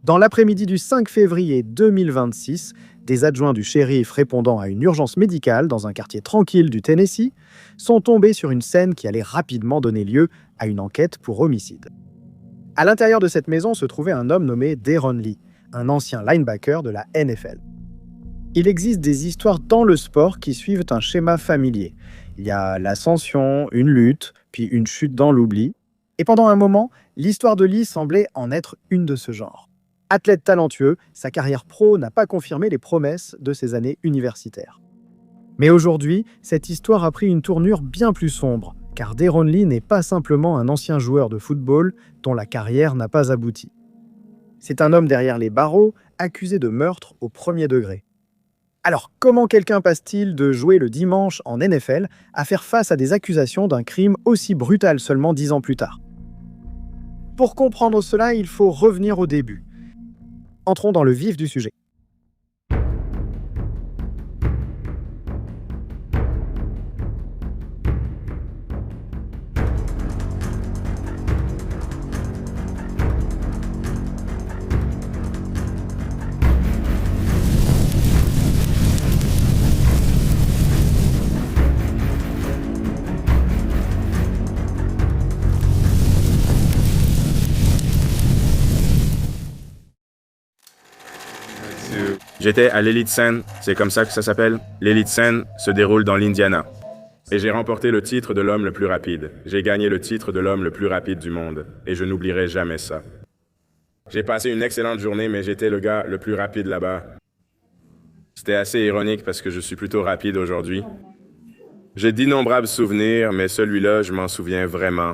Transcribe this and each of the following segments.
Dans l'après-midi du 5 février 2026, des adjoints du shérif répondant à une urgence médicale dans un quartier tranquille du Tennessee sont tombés sur une scène qui allait rapidement donner lieu à une enquête pour homicide. À l'intérieur de cette maison se trouvait un homme nommé Deron Lee, un ancien linebacker de la NFL. Il existe des histoires dans le sport qui suivent un schéma familier. Il y a l'ascension, une lutte, puis une chute dans l'oubli. Et pendant un moment, l'histoire de Lee semblait en être une de ce genre. Athlète talentueux, sa carrière pro n'a pas confirmé les promesses de ses années universitaires. Mais aujourd'hui, cette histoire a pris une tournure bien plus sombre, car Deron Lee n'est pas simplement un ancien joueur de football dont la carrière n'a pas abouti. C'est un homme derrière les barreaux, accusé de meurtre au premier degré. Alors, comment quelqu'un passe-t-il de jouer le dimanche en NFL à faire face à des accusations d'un crime aussi brutal seulement 10 ans plus tard? Pour comprendre cela, il faut revenir au début. Entrons dans le vif du sujet. J'étais à l'Elite Sen, c'est comme ça que ça s'appelle. L'Elite Sen se déroule dans l'Indiana. Et j'ai remporté le titre de l'homme le plus rapide. J'ai gagné le titre de l'homme le plus rapide du monde. Et je n'oublierai jamais ça. J'ai passé une excellente journée, mais j'étais le gars le plus rapide là-bas. C'était assez ironique parce que je suis plutôt rapide aujourd'hui. J'ai d'innombrables souvenirs, mais celui-là, je m'en souviens vraiment.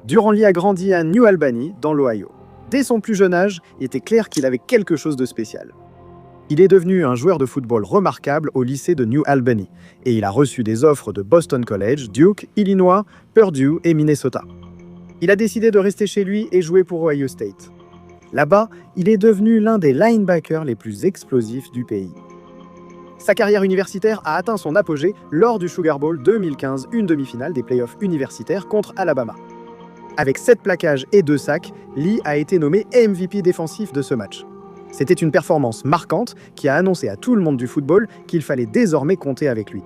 Deron Lee a grandi à New Albany, dans l'Ohio. Dès son plus jeune âge, il était clair qu'il avait quelque chose de spécial. Il est devenu un joueur de football remarquable au lycée de New Albany, et il a reçu des offres de Boston College, Duke, Illinois, Purdue et Minnesota. Il a décidé de rester chez lui et jouer pour Ohio State. Là-bas, il est devenu l'un des linebackers les plus explosifs du pays. Sa carrière universitaire a atteint son apogée lors du Sugar Bowl 2015, une demi-finale des playoffs universitaires contre Alabama. Avec 7 plaquages et 2 sacs, Lee a été nommé MVP défensif de ce match. C'était une performance marquante qui a annoncé à tout le monde du football qu'il fallait désormais compter avec lui.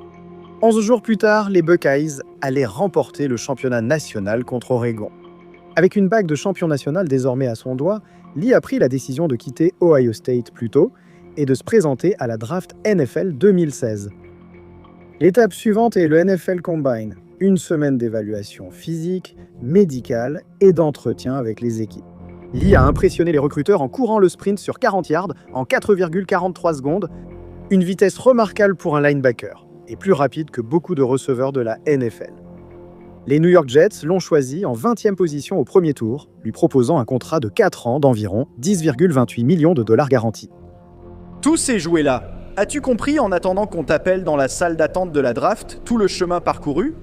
11 jours plus tard, les Buckeyes allaient remporter le championnat national contre Oregon. Avec une bague de champion national désormais à son doigt, Lee a pris la décision de quitter Ohio State plus tôt et de se présenter à la draft NFL 2016. L'étape suivante est le NFL Combine, une semaine d'évaluation physique, médicale et d'entretien avec les équipes. Lee a impressionné les recruteurs en courant le sprint sur 40 yards en 4,43 secondes, une vitesse remarquable pour un linebacker, et plus rapide que beaucoup de receveurs de la NFL. Les New York Jets l'ont choisi en 20e position au premier tour, lui proposant un contrat de 4 ans d'environ 10,28 millions de dollars garantis. Tous ces jouets-là, as-tu compris en attendant qu'on t'appelle dans la salle d'attente de la draft, tout le chemin parcouru?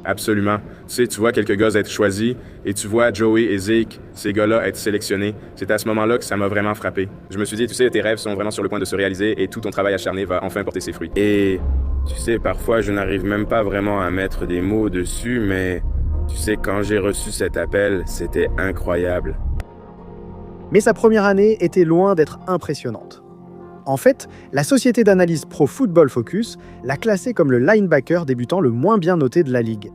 Absolument. Tu vois quelques gars être choisis et tu vois Joey et Zeke, ces gars-là, être sélectionnés. C'est à ce moment-là que ça m'a vraiment frappé. Je me suis dit, tu sais, tes rêves sont vraiment sur le point de se réaliser et tout ton travail acharné va enfin porter ses fruits. Et tu sais, parfois, je n'arrive même pas vraiment à mettre des mots dessus, mais tu sais, quand j'ai reçu cet appel, c'était incroyable. Mais sa première année était loin d'être impressionnante. En fait, la société d'analyse Pro Football Focus l'a classé comme le linebacker débutant le moins bien noté de la ligue.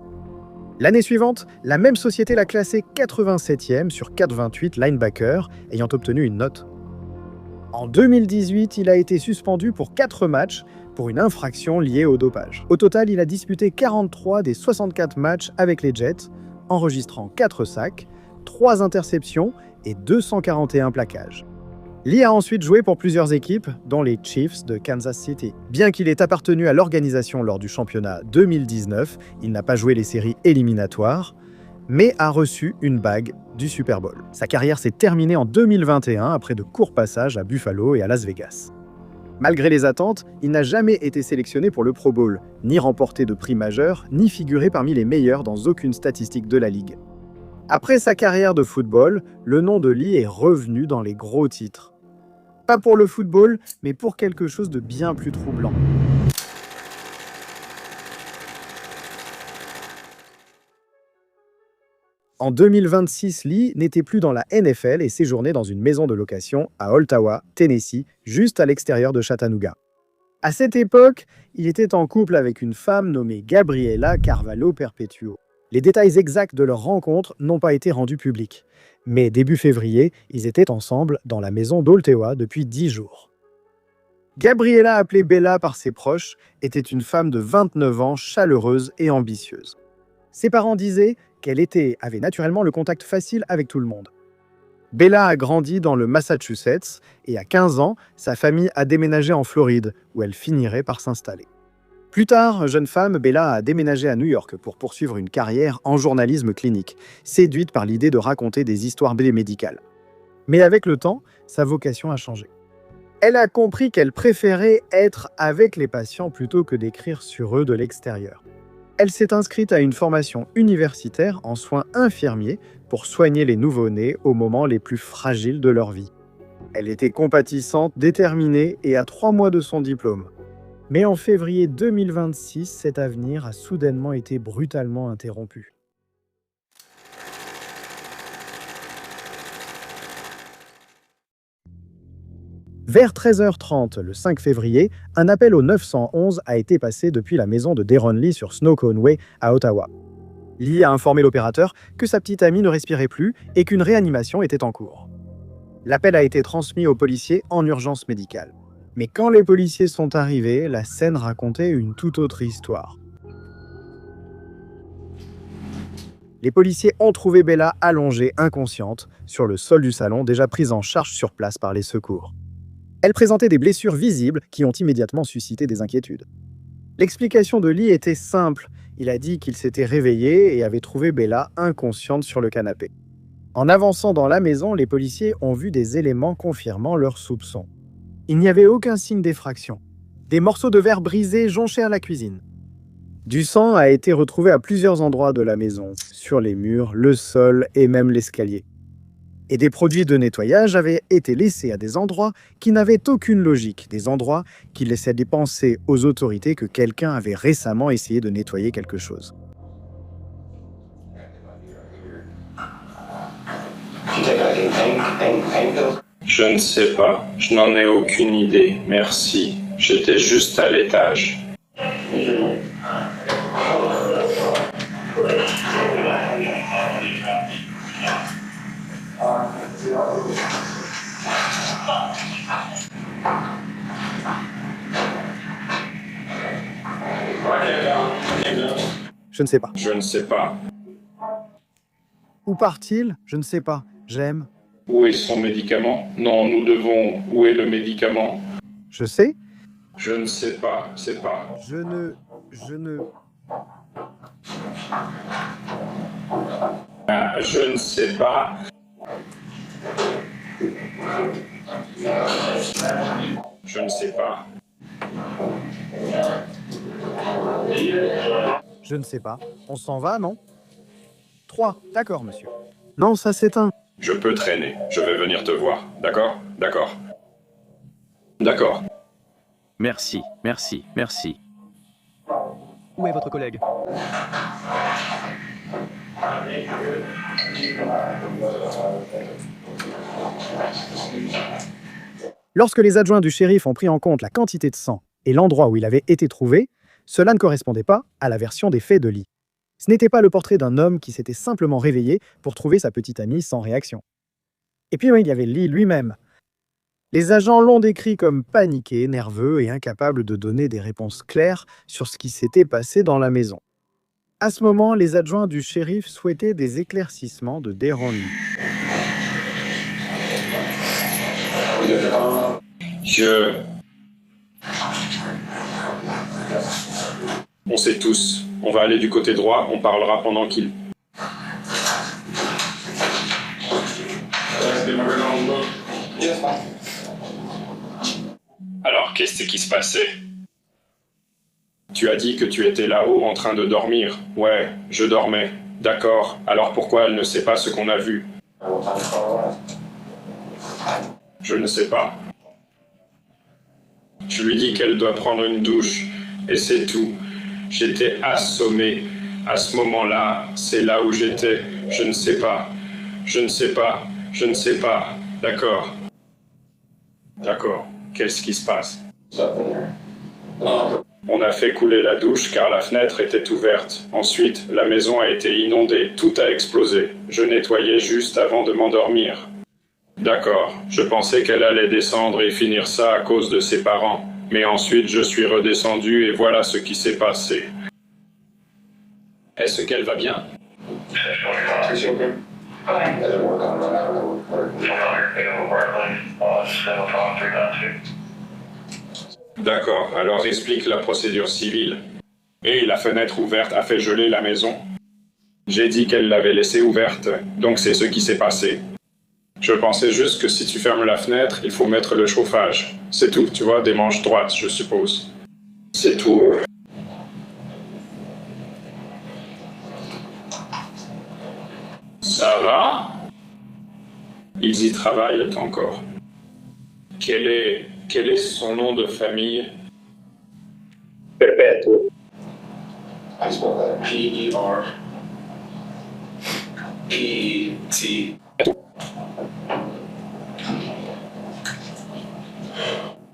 L'année suivante, la même société l'a classé 87e sur 428 linebackers ayant obtenu une note. En 2018, il a été suspendu pour 4 matchs pour une infraction liée au dopage. Au total, il a disputé 43 des 64 matchs avec les Jets, enregistrant 4 sacs, 3 interceptions et 241 plaquages. Lee a ensuite joué pour plusieurs équipes, dont les Chiefs de Kansas City. Bien qu'il ait appartenu à l'organisation lors du championnat 2019, il n'a pas joué les séries éliminatoires, mais a reçu une bague du Super Bowl. Sa carrière s'est terminée en 2021 après de courts passages à Buffalo et à Las Vegas. Malgré les attentes, il n'a jamais été sélectionné pour le Pro Bowl, ni remporté de prix majeur, ni figuré parmi les meilleurs dans aucune statistique de la Ligue. Après sa carrière de football, le nom de Lee est revenu dans les gros titres. Pas pour le football, mais pour quelque chose de bien plus troublant. En 2026, Lee n'était plus dans la NFL et séjournait dans une maison de location à Ottawa, Tennessee, juste à l'extérieur de Chattanooga. À cette époque, il était en couple avec une femme nommée Gabriela Carvalho Perpetuo. Les détails exacts de leur rencontre n'ont pas été rendus publics. Mais début février, ils étaient ensemble dans la maison d'Ottawa depuis 10 jours. Gabriela, appelée Bella par ses proches, était une femme de 29 ans, chaleureuse et ambitieuse. Ses parents disaient qu'elle avait naturellement le contact facile avec tout le monde. Bella a grandi dans le Massachusetts et à 15 ans, sa famille a déménagé en Floride, où elle finirait par s'installer. Plus tard, jeune femme, Bella a déménagé à New York pour poursuivre une carrière en journalisme clinique, séduite par l'idée de raconter des histoires médicales. Mais avec le temps, sa vocation a changé. Elle a compris qu'elle préférait être avec les patients plutôt que d'écrire sur eux de l'extérieur. Elle s'est inscrite à une formation universitaire en soins infirmiers pour soigner les nouveau-nés aux moments les plus fragiles de leur vie. Elle était compatissante, déterminée et à 3 mois de son diplôme. Mais en février 2026, cet avenir a soudainement été brutalement interrompu. Vers 13h30 le 5 février, un appel au 911 a été passé depuis la maison de Daron Lee sur Snoqualmie Way à Ottawa. Lee a informé l'opérateur que sa petite amie ne respirait plus et qu'une réanimation était en cours. L'appel a été transmis aux policiers en urgence médicale. Mais quand les policiers sont arrivés, la scène racontait une toute autre histoire. Les policiers ont trouvé Bella allongée, inconsciente, sur le sol du salon, déjà prise en charge sur place par les secours. Elle présentait des blessures visibles qui ont immédiatement suscité des inquiétudes. L'explication de Lee était simple. Il a dit qu'il s'était réveillé et avait trouvé Bella inconsciente sur le canapé. En avançant dans la maison, les policiers ont vu des éléments confirmant leurs soupçons. Il n'y avait aucun signe d'effraction. Des morceaux de verre brisés jonchèrent la cuisine. Du sang a été retrouvé à plusieurs endroits de la maison, sur les murs, le sol et même l'escalier. Et des produits de nettoyage avaient été laissés à des endroits qui n'avaient aucune logique, des endroits qui laissaient penser aux autorités que quelqu'un avait récemment essayé de nettoyer quelque chose. Je ne sais pas, je n'en ai aucune idée, merci. J'étais juste à l'étage. Je ne sais pas. Je ne sais pas. Où part-il? Je ne sais pas. J'aime. Où est son médicament? Non, nous devons. Où est le médicament? Je sais. Je ne sais pas, c'est pas. Je ne... Ah, je ne sais pas. Je ne sais pas. Je ne sais pas. On s'en va, non? 3. D'accord, monsieur. Non, ça s'éteint. Je peux traîner. Je vais venir te voir. D'accord? D'accord. D'accord. Merci, merci, merci. Où est votre collègue? Lorsque les adjoints du shérif ont pris en compte la quantité de sang et l'endroit où il avait été trouvé, cela ne correspondait pas à la version des faits de Lee. Ce n'était pas le portrait d'un homme qui s'était simplement réveillé pour trouver sa petite amie sans réaction. Et puis il y avait Lee lui-même. Les agents l'ont décrit comme paniqué, nerveux et incapable de donner des réponses claires sur ce qui s'était passé dans la maison. À ce moment, les adjoints du shérif souhaitaient des éclaircissements de Daron Lee. On sait tous. On va aller du côté droit, on parlera pendant qu'il... Alors, qu'est-ce qui se passait? Tu as dit que tu étais là-haut en train de dormir. Ouais, je dormais. D'accord. Alors pourquoi elle ne sait pas ce qu'on a vu? Je ne sais pas. Je lui dis qu'elle doit prendre une douche. Et c'est tout. J'étais assommé. À ce moment-là, c'est là où j'étais. Je ne sais pas. Je ne sais pas. Je ne sais pas. D'accord. D'accord. Qu'est-ce qui se passe? On a fait couler la douche car la fenêtre était ouverte. Ensuite, la maison a été inondée. Tout a explosé. Je nettoyais juste avant de m'endormir. D'accord. Je pensais qu'elle allait descendre et finir ça à cause de ses parents. Mais ensuite, je suis redescendu et voilà ce qui s'est passé. Est-ce qu'elle va bien? D'accord, alors explique la procédure civile. Et la fenêtre ouverte a fait geler la maison. J'ai dit qu'elle l'avait laissée ouverte, donc c'est ce qui s'est passé. Je pensais juste que si tu fermes la fenêtre, il faut mettre le chauffage. C'est tout, tu vois, des manches droites, je suppose. C'est tout. Ça va? Ils y travaillent encore. Quel est son nom de famille? Perpetuo. P-E-R-P-T.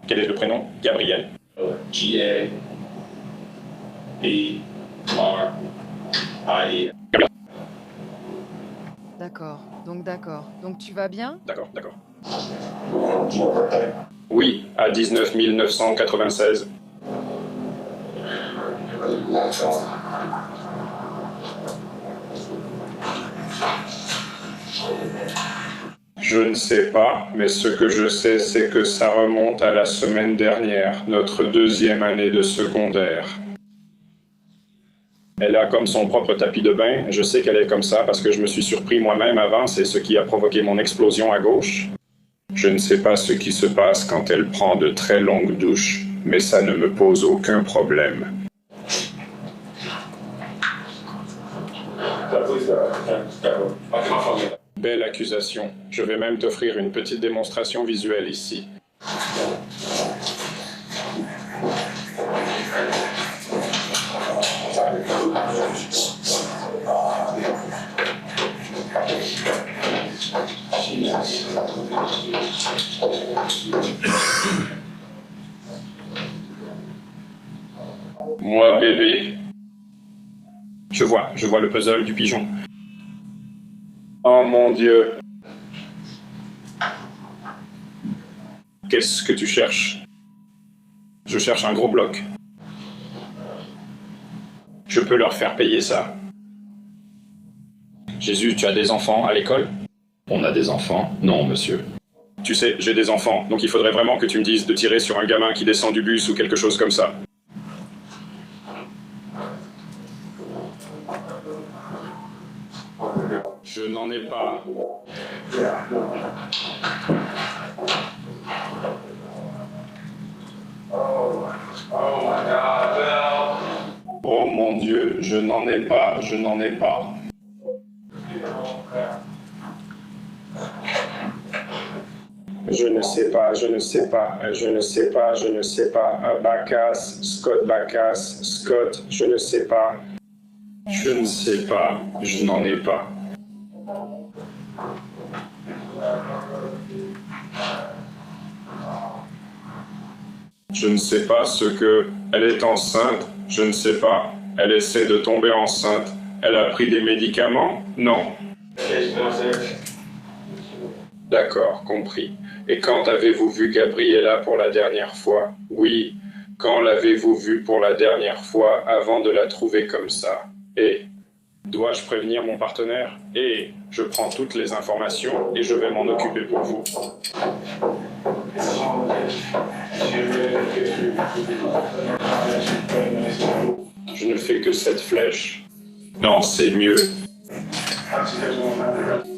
Quel est le prénom? Gabriel. G-A-B-R-I. D'accord. Donc tu vas bien? D'accord. Oui, à 19 996. Je ne sais pas, mais ce que je sais, c'est que ça remonte à la semaine dernière, notre deuxième année de secondaire. Elle a comme son propre tapis de bain. Je sais qu'elle est comme ça parce que je me suis surpris moi-même avant. C'est ce qui a provoqué mon explosion à gauche. Je ne sais pas ce qui se passe quand elle prend de très longues douches, mais ça ne me pose aucun problème. Belle accusation. Je vais même t'offrir une petite démonstration visuelle ici. Moi, bébé. Je vois le puzzle du pigeon. Oh mon Dieu. Qu'est-ce que tu cherches? Je cherche un gros bloc. Je peux leur faire payer ça. Jésus, tu as des enfants à l'école? On a des enfants? Non, monsieur. Tu sais, j'ai des enfants, donc il faudrait vraiment que tu me dises de tirer sur un gamin qui descend du bus ou quelque chose comme ça. Je n'en ai pas. Oh mon Dieu, je n'en ai pas. Je ne sais pas. Bacchus, Scott, je ne sais pas. Je n'en ai pas. Je ne sais pas ce que... Elle est enceinte, je ne sais pas. Elle essaie de tomber enceinte. Elle a pris des médicaments? Non. D'accord, compris. Et quand avez-vous vu Gabriella pour la dernière fois? Oui, quand l'avez-vous vue pour la dernière fois avant de la trouver comme ça? Et dois-je prévenir mon partenaire? Et je prends toutes les informations et je vais m'en occuper pour vous. Je ne fais que cette flèche. Non, c'est mieux.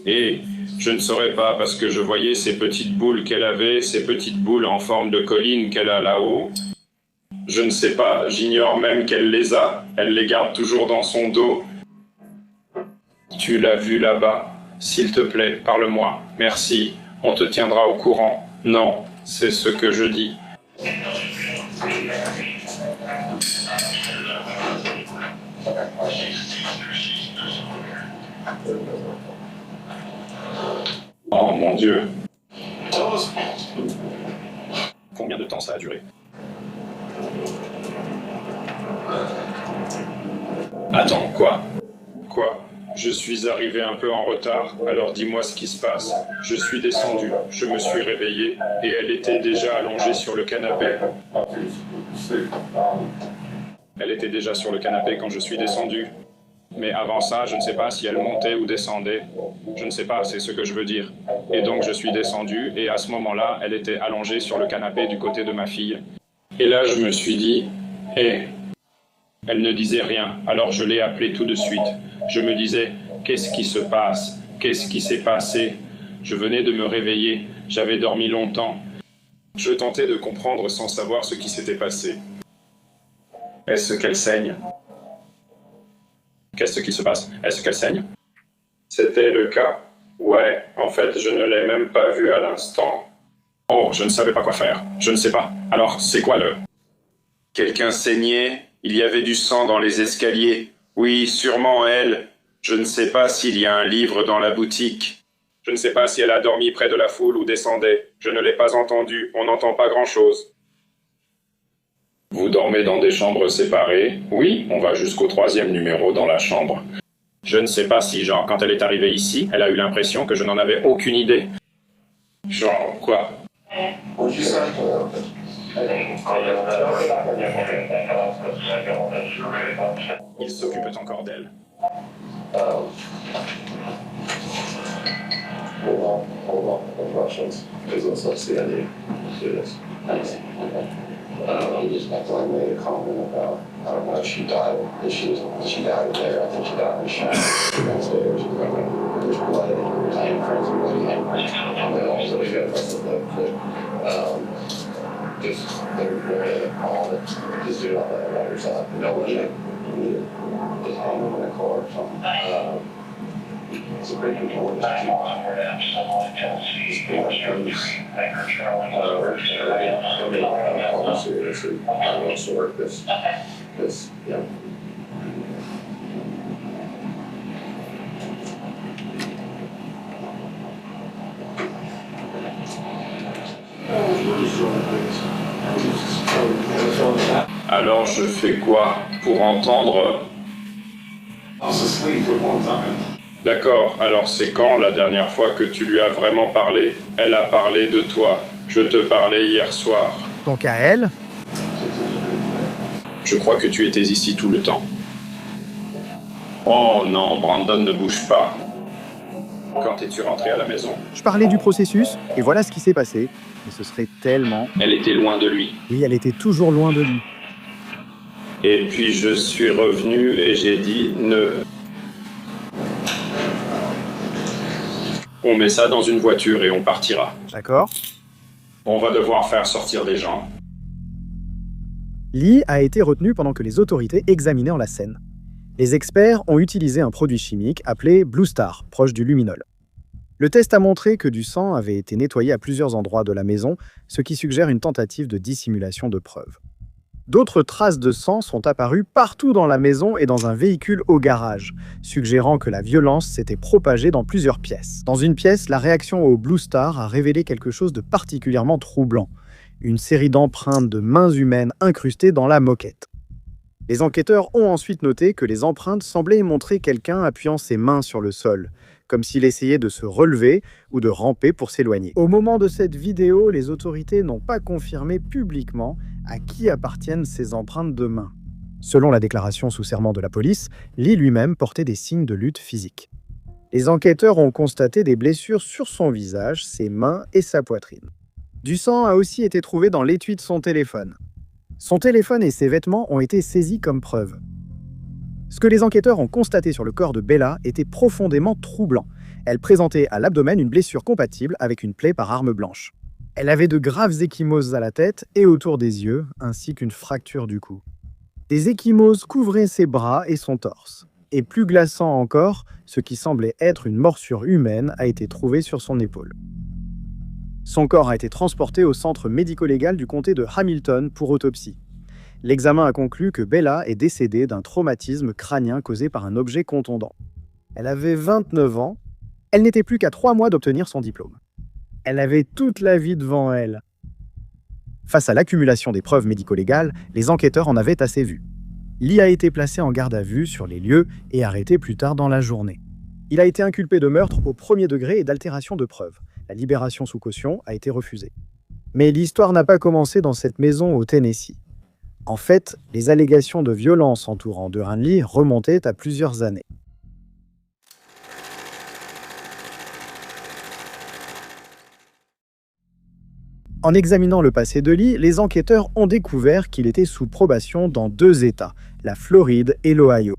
Et je ne saurais pas parce que je voyais ces petites boules qu'elle avait, ces petites boules en forme de colline qu'elle a là-haut. Je ne sais pas, j'ignore même qu'elle les a. Elle les garde toujours dans son dos. Tu l'as vu là-bas. S'il te plaît, parle-moi. Merci. On te tiendra au courant. Non, c'est ce que je dis. Oh mon Dieu. Combien de temps ça a duré? Attends, quoi? Quoi? Je suis arrivé un peu en retard, alors dis-moi ce qui se passe. Je suis descendu, je me suis réveillé, et elle était déjà allongée sur le canapé. Elle était déjà sur le canapé quand je suis descendu. Mais avant ça, je ne sais pas si elle montait ou descendait. Je ne sais pas, c'est ce que je veux dire. Et donc je suis descendu, et à ce moment-là, elle était allongée sur le canapé du côté de ma fille. Et là, je me suis dit, hé, elle ne disait rien, alors je l'ai appelée tout de suite. Je me disais, qu'est-ce qui se passe? Qu'est-ce qui s'est passé? Je venais de me réveiller, j'avais dormi longtemps. Je tentais de comprendre sans savoir ce qui s'était passé. Est-ce qu'elle saigne? Qu'est-ce qui se passe? Est-ce qu'elle saigne? C'était le cas. Ouais, en fait, je ne l'ai même pas vue à l'instant. Oh, je ne savais pas quoi faire. Je ne sais pas. Alors, c'est quoi le... Quelqu'un saignait? Il y avait du sang dans les escaliers. Oui, sûrement elle. Je ne sais pas s'il y a un livre dans la boutique. Je ne sais pas si elle a dormi près de la foule ou descendait. Je ne l'ai pas entendu. On n'entend pas grand-chose. Vous dormez dans des chambres séparées? Oui, on va jusqu'au 3e numéro dans la chambre. Je ne sais pas si, genre, quand elle est arrivée ici, elle a eu l'impression que je n'en avais aucune idée. Genre, quoi? Ils s'occupent encore d'elle. He just made a comment about, I don't know if she died there. I think she died in the shower. Downstairs. There's blood and handprints and bloody handprints on the walls that we got from the just they're all that just do all that right or something. No one just hang them in a car or something. It's a big important seriously, I want to work this, yeah. Alors je fais quoi pour entendre? D'accord, alors c'est quand la dernière fois que tu lui as vraiment parlé? Elle a parlé de toi. Je te parlais hier soir. Donc à elle, Je crois que tu étais ici tout le temps. Oh non, Brandon ne bouge pas. Quand es-tu rentré à la maison? je parlais du processus, et voilà ce qui s'est passé. Et ce serait tellement... Elle était loin de lui. Oui, elle était toujours loin de lui. Et puis je suis revenu et j'ai dit ne... On met ça dans une voiture et on partira. D'accord? On va devoir faire sortir des gens. Lee a été retenu pendant que les autorités examinaient la scène. Les experts ont utilisé un produit chimique appelé Blue Star, proche du luminol. Le test a montré que du sang avait été nettoyé à plusieurs endroits de la maison, ce qui suggère une tentative de dissimulation de preuves. D'autres traces de sang sont apparues partout dans la maison et dans un véhicule au garage, suggérant que la violence s'était propagée dans plusieurs pièces. Dans une pièce, la réaction au Blue Star a révélé quelque chose de particulièrement troublant. Une série d'empreintes de mains humaines incrustées dans la moquette. Les enquêteurs ont ensuite noté que les empreintes semblaient montrer quelqu'un appuyant ses mains sur le sol, comme s'il essayait de se relever ou de ramper pour s'éloigner. Au moment de cette vidéo, les autorités n'ont pas confirmé publiquement à qui appartiennent ces empreintes de mains. Selon la déclaration sous serment de la police, Lee lui-même portait des signes de lutte physique. Les enquêteurs ont constaté des blessures sur son visage, ses mains et sa poitrine. Du sang a aussi été trouvé dans l'étui de son téléphone. Son téléphone et ses vêtements ont été saisis comme preuve. Ce que les enquêteurs ont constaté sur le corps de Bella était profondément troublant. Elle présentait à l'abdomen une blessure compatible avec une plaie par arme blanche. Elle avait de graves ecchymoses à la tête et autour des yeux, ainsi qu'une fracture du cou. Des ecchymoses couvraient ses bras et son torse. Et plus glaçant encore, ce qui semblait être une morsure humaine a été trouvé sur son épaule. Son corps a été transporté au centre médico-légal du comté de Hamilton pour autopsie. L'examen a conclu que Bella est décédée d'un traumatisme crânien causé par un objet contondant. Elle avait 29 ans. Elle n'était plus qu'à 3 mois d'obtenir son diplôme. Elle avait toute la vie devant elle. Face à l'accumulation des preuves médico-légales, les enquêteurs en avaient assez vu. Lee a été placé en garde à vue sur les lieux et arrêté plus tard dans la journée. Il a été inculpé de meurtre au premier degré et d'altération de preuves. La libération sous caution a été refusée. Mais l'histoire n'a pas commencé dans cette maison au Tennessee. En fait, les allégations de violence entourant Duran Lee remontaient à plusieurs années. En examinant le passé de Lee, les enquêteurs ont découvert qu'il était sous probation dans 2 États, la Floride et l'Ohio.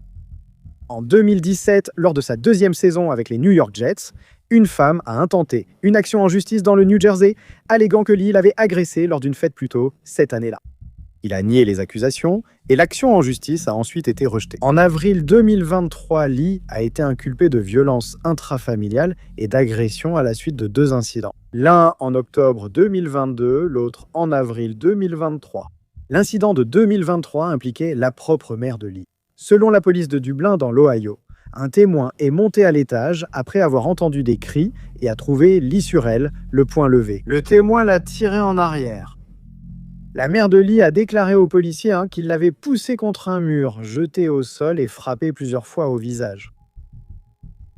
En 2017, lors de sa 2e saison avec les New York Jets, une femme a intenté une action en justice dans le New Jersey, alléguant que Lee l'avait agressée lors d'une fête plus tôt cette année-là. Il a nié les accusations et l'action en justice a ensuite été rejetée. En avril 2023, Lee a été inculpé de violences intrafamiliales et d'agression à la suite de 2 incidents. L'un en octobre 2022, l'autre en avril 2023. L'incident de 2023 impliquait la propre mère de Lee. Selon la police de Dublin dans l'Ohio, un témoin est monté à l'étage après avoir entendu des cris et a trouvé Lee sur elle, le poing levé. Le témoin l'a tiré en arrière. La mère de Lee a déclaré aux policiers qu'il l'avait poussé contre un mur, jeté au sol et frappé plusieurs fois au visage.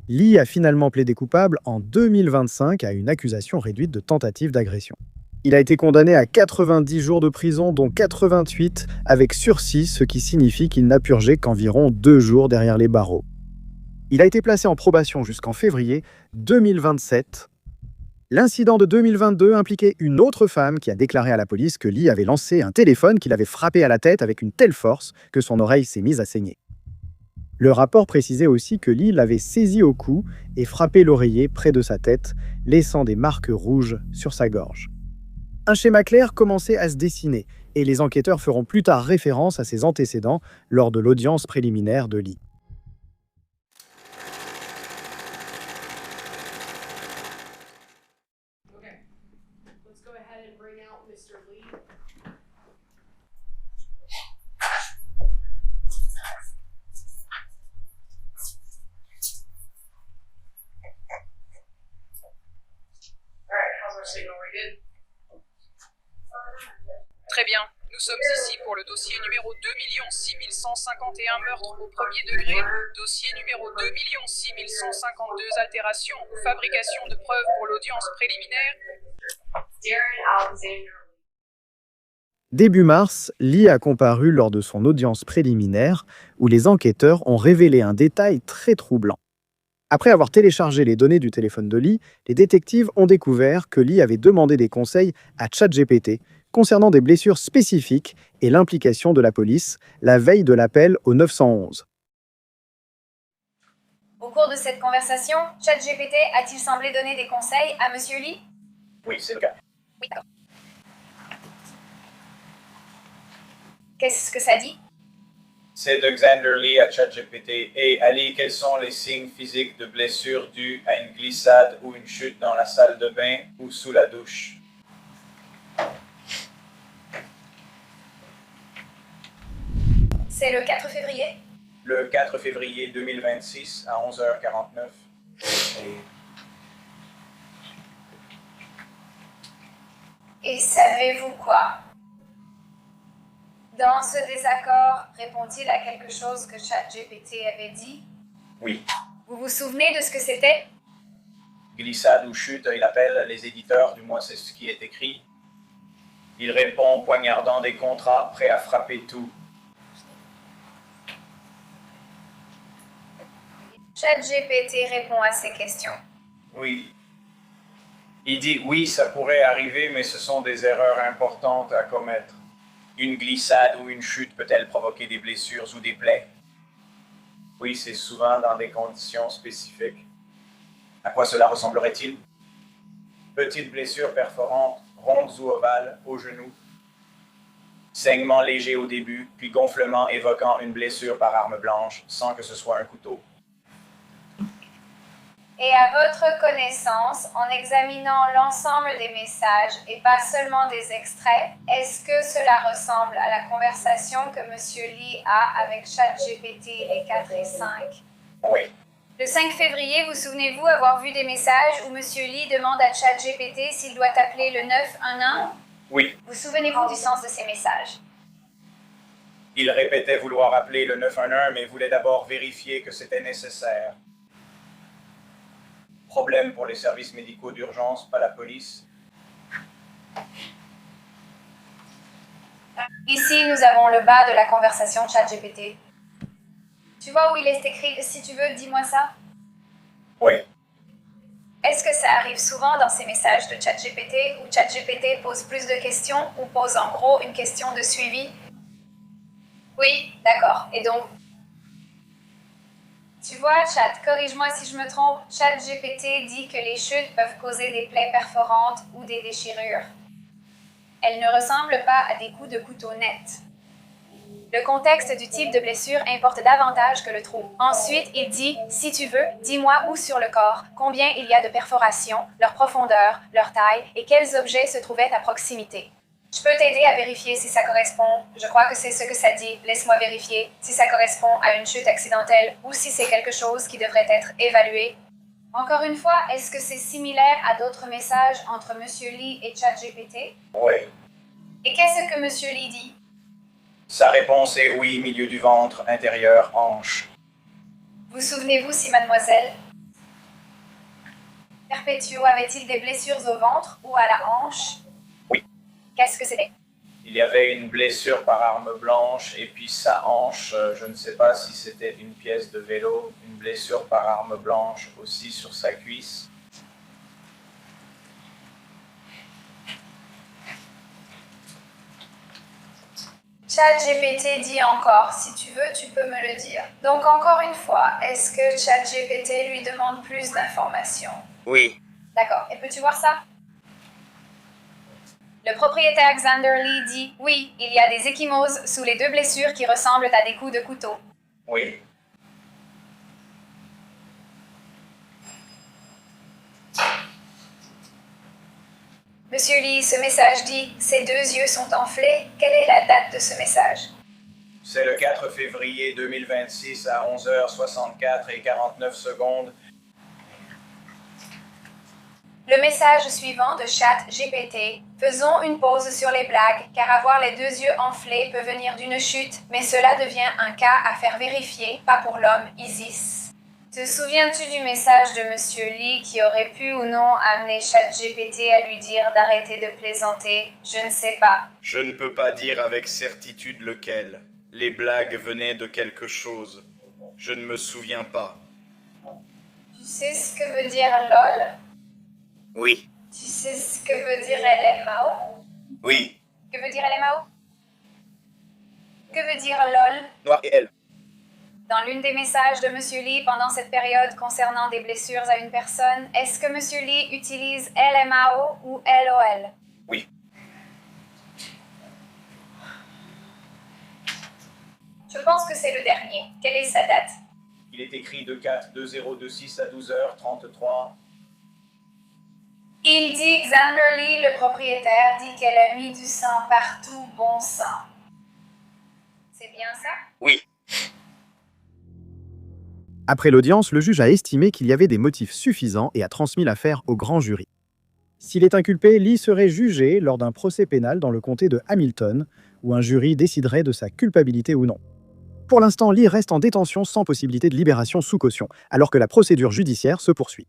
Lee a finalement plaidé coupable en 2025 à une accusation réduite de tentative d'agression. Il a été condamné à 90 jours de prison, dont 88 avec sursis, ce qui signifie qu'il n'a purgé qu'environ 2 jours derrière les barreaux. Il a été placé en probation jusqu'en février 2027. L'incident de 2022 impliquait une autre femme qui a déclaré à la police que Lee avait lancé un téléphone qu'il avait frappé à la tête avec une telle force que son oreille s'est mise à saigner. Le rapport précisait aussi que Lee l'avait saisi au cou et frappé l'oreiller près de sa tête, laissant des marques rouges sur sa gorge. Un schéma clair commençait à se dessiner et les enquêteurs feront plus tard référence à ses antécédents lors de l'audience préliminaire de Lee. Très bien. Nous sommes ici pour le dossier numéro 2 6151 meurtres au premier degré, dossier numéro 2 6152 altération ou fabrication de preuves pour l'audience préliminaire. Début mars, Lee a comparu lors de son audience préliminaire où les enquêteurs ont révélé un détail très troublant. Après avoir téléchargé les données du téléphone de Lee, les détectives ont découvert que Lee avait demandé des conseils à ChatGPT concernant des blessures spécifiques et l'implication de la police la veille de l'appel au 911. Au cours de cette conversation, ChatGPT a-t-il semblé donner des conseils à Monsieur Lee? Oui, c'est le cas. Oui, d'accord. Qu'est-ce que ça dit? C'est de Xander Lee à ChatGPT. Et Ali, quels sont les signes physiques de blessure dus à une glissade ou une chute dans la salle de bain ou sous la douche? C'est le 4 février? Le 4 février 2026 à 11h49. Et savez-vous quoi? Dans ce désaccord, répond-il à quelque chose que ChatGPT avait dit? Oui. Vous vous souvenez de ce que c'était? Glissade ou chute, il appelle les éditeurs, du moins c'est ce qui est écrit. Il répond poignardant des contrats, prêt à frapper tout. ChatGPT répond à ces questions. Oui. Il dit oui, ça pourrait arriver, mais ce sont des erreurs importantes à commettre. Une glissade ou une chute peut-elle provoquer des blessures ou des plaies? Oui, c'est souvent dans des conditions spécifiques. À quoi cela ressemblerait-il? Petites blessures perforantes, rondes ou ovales, au genou. Saignement léger au début, puis gonflement évoquant une blessure par arme blanche, sans que ce soit un couteau. Et à votre connaissance, en examinant l'ensemble des messages et pas seulement des extraits, est-ce que cela ressemble à la conversation que M. Lee a avec ChatGPT les 4 et 5? Oui. Le 5 février, vous souvenez-vous avoir vu des messages où M. Lee demande à ChatGPT s'il doit appeler le 911? Oui. Vous souvenez-vous du sens de ces messages? Il répétait vouloir appeler le 911, mais voulait d'abord vérifier que c'était nécessaire. Problème pour les services médicaux d'urgence, pas la police. Ici, nous avons le bas de la conversation ChatGPT. Tu vois où il est écrit « Si tu veux, dis-moi ça ». Oui. Est-ce que ça arrive souvent dans ces messages de ChatGPT où ChatGPT pose plus de questions ou pose en gros une question de suivi? Oui, d'accord. Et donc, tu vois, Chat, corrige-moi si je me trompe, ChatGPT dit que les chutes peuvent causer des plaies perforantes ou des déchirures. Elles ne ressemblent pas à des coups de couteau nets. Le contexte du type de blessure importe davantage que le trou. Ensuite, il dit, si tu veux, dis-moi où sur le corps, combien il y a de perforations, leur profondeur, leur taille et quels objets se trouvaient à proximité. Je peux t'aider à vérifier si ça correspond. Je crois que c'est ce que ça dit. Laisse-moi vérifier si ça correspond à une chute accidentelle ou si c'est quelque chose qui devrait être évalué. Encore une fois, est-ce que c'est similaire à d'autres messages entre M. Lee et ChatGPT? Oui. Et qu'est-ce que M. Lee dit? Sa réponse est oui, milieu du ventre, intérieur, hanche. Vous souvenez-vous si mademoiselle Perpetuo avait-il des blessures au ventre ou à la hanche? Oui. Qu'est-ce que c'était? Il y avait une blessure par arme blanche et puis sa hanche, je ne sais pas si c'était une pièce de vélo, une blessure par arme blanche aussi sur sa cuisse. ChatGPT dit encore, si tu veux, tu peux me le dire. Donc encore une fois, est-ce que ChatGPT lui demande plus d'informations? Oui. D'accord, et peux-tu voir ça? Le propriétaire Xander Lee dit, oui, il y a des ecchymoses sous les deux blessures qui ressemblent à des coups de couteau. Oui. Monsieur Lee, ce message dit « Ses deux yeux sont enflés ». Quelle est la date de ce message? C'est le 4 février 2026 à 11h64 et 49 secondes. Le message suivant de ChatGPT. Faisons une pause sur les blagues, car avoir les deux yeux enflés peut venir d'une chute, mais cela devient un cas à faire vérifier, pas pour l'homme Isis. Te souviens-tu du message de Monsieur Lee qui aurait pu ou non amener ChatGPT à lui dire d'arrêter de plaisanter? Je ne sais pas. Je ne peux pas dire avec certitude lequel. Les blagues venaient de quelque chose. Je ne me souviens pas. Tu sais ce que veut dire LOL? Oui. Tu sais ce que veut dire LMAO? Oui. Que veut dire LMAO? Que veut dire LOL? Noir et elle. Dans l'une des messages de Monsieur Lee pendant cette période concernant des blessures à une personne, est-ce que Monsieur Lee utilise LMAO ou LOL? Oui. Je pense que c'est le dernier. Quelle est sa date? Il est écrit de 4-2026 à 12h33. Il dit Xander Lee, le propriétaire, dit qu'elle a mis du sang partout, bon sang. C'est bien ça? Oui. Après l'audience, le juge a estimé qu'il y avait des motifs suffisants et a transmis l'affaire au grand jury. S'il est inculpé, Lee serait jugé lors d'un procès pénal dans le comté de Hamilton, où un jury déciderait de sa culpabilité ou non. Pour l'instant, Lee reste en détention sans possibilité de libération sous caution, alors que la procédure judiciaire se poursuit.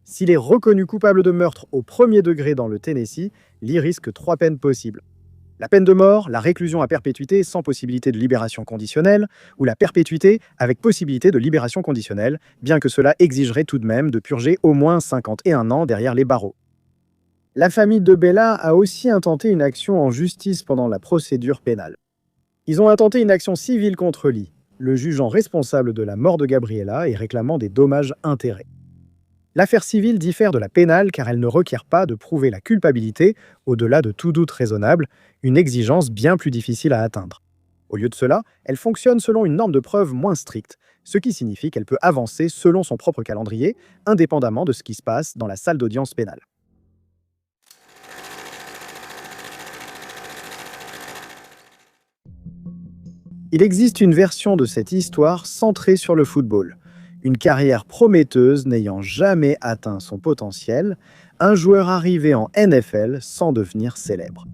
S'il est reconnu coupable de meurtre au premier degré dans le Tennessee, Lee risque 3 peines possibles. La peine de mort, la réclusion à perpétuité sans possibilité de libération conditionnelle, ou la perpétuité avec possibilité de libération conditionnelle, bien que cela exigerait tout de même de purger au moins 51 ans derrière les barreaux. La famille de Bella a aussi intenté une action en justice pendant la procédure pénale. Ils ont intenté une action civile contre Lee, le jugeant responsable de la mort de Gabriella et réclamant des dommages-intérêts. L'affaire civile diffère de la pénale car elle ne requiert pas de prouver la culpabilité, au-delà de tout doute raisonnable, une exigence bien plus difficile à atteindre. Au lieu de cela, elle fonctionne selon une norme de preuve moins stricte, ce qui signifie qu'elle peut avancer selon son propre calendrier, indépendamment de ce qui se passe dans la salle d'audience pénale. Il existe une version de cette histoire centrée sur le football, Une carrière prometteuse n'ayant jamais atteint son potentiel, un joueur arrivé en NFL sans devenir célèbre.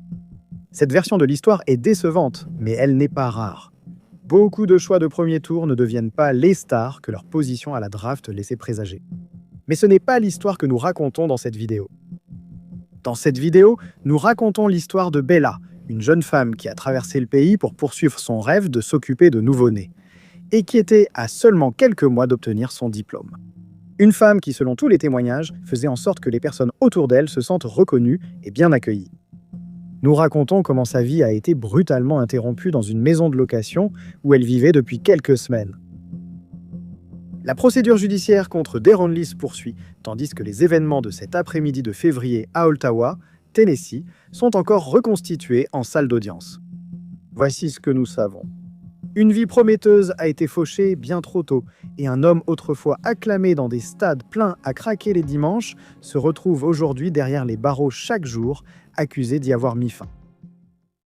Cette version de l'histoire est décevante, mais elle n'est pas rare. Beaucoup de choix de premier tour ne deviennent pas les stars que leur position à la draft laissait présager. Mais ce n'est pas l'histoire que nous racontons dans cette vidéo. Dans cette vidéo, nous racontons l'histoire de Bella, une jeune femme qui a traversé le pays pour poursuivre son rêve de s'occuper de nouveau-nés, et qui était à seulement quelques mois d'obtenir son diplôme. Une femme qui, selon tous les témoignages, faisait en sorte que les personnes autour d'elle se sentent reconnues et bien accueillies. Nous racontons comment sa vie a été brutalement interrompue dans une maison de location où elle vivait depuis quelques semaines. La procédure judiciaire contre Deron Lee se poursuit, tandis que les événements de cet après-midi de février à Ottawa, Tennessee, sont encore reconstitués en salle d'audience. Voici ce que nous savons. Une vie prometteuse a été fauchée bien trop tôt, et un homme autrefois acclamé dans des stades pleins à craquer les dimanches se retrouve aujourd'hui derrière les barreaux chaque jour, accusé d'y avoir mis fin.